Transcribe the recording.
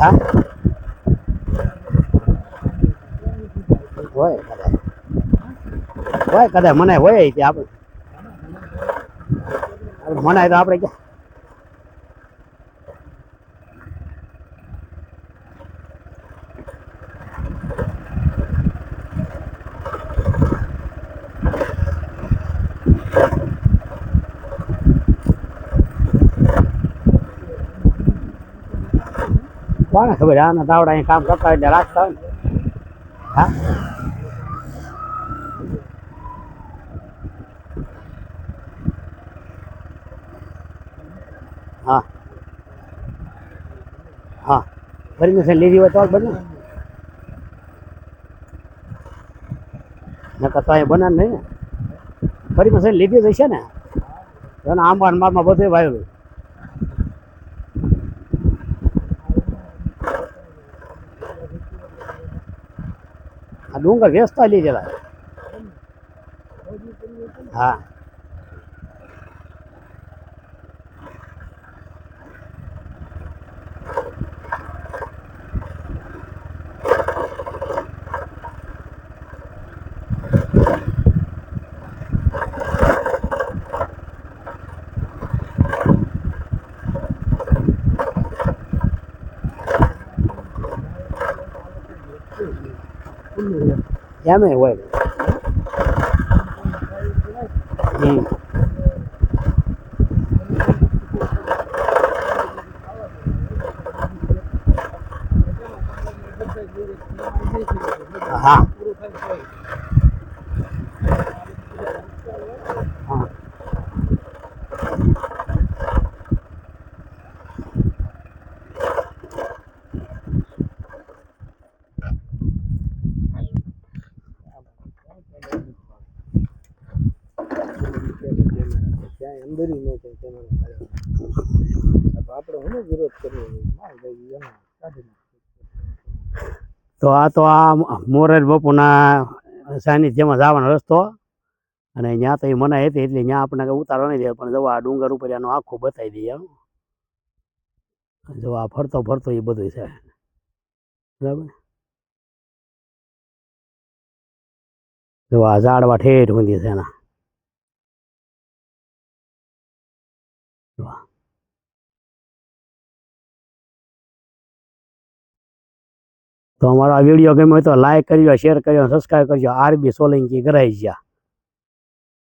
હા હોય કદાચ મને હોય આપણે મનાય તો આપણે ક્યાં કોને ખબર આના તાવડા અહીં કામ કરતા હોય એટલે રાખતા હોય ને હા હા હા પરમિશન લીધી હોય તો જ બને નકર તો અહીં બને નહીં ને પરમિશન લીધી જ હશે ને એને આંબા મારમાં બધું વાયેલું આ ડુંગર વેચતા લીધેલા હા એમ હોય હા હા તો આ મોરારી બાપુના સાનિધ્યમાં જવાનો રસ્તો અને ત્યાં તો એ મનાઈ હતી એટલે ત્યાં આપણને કંઈ ઉતારવા નહીં દે પણ જો આ ડુંગર ઉપર એનો આખું બતાવી દઈએ જો આ ફરતો ફરતો એ બધું છે બરાબર જો આ ઝાડવા ઠેઠ ઊંધી છે એના તો અમારો આ વિડીયો ગમ્યો હોય તો લાઈક કરજો શેર કરજો સબસ્ક્રાઈબ કરજો RB સોલંકી કરાઈ ગયા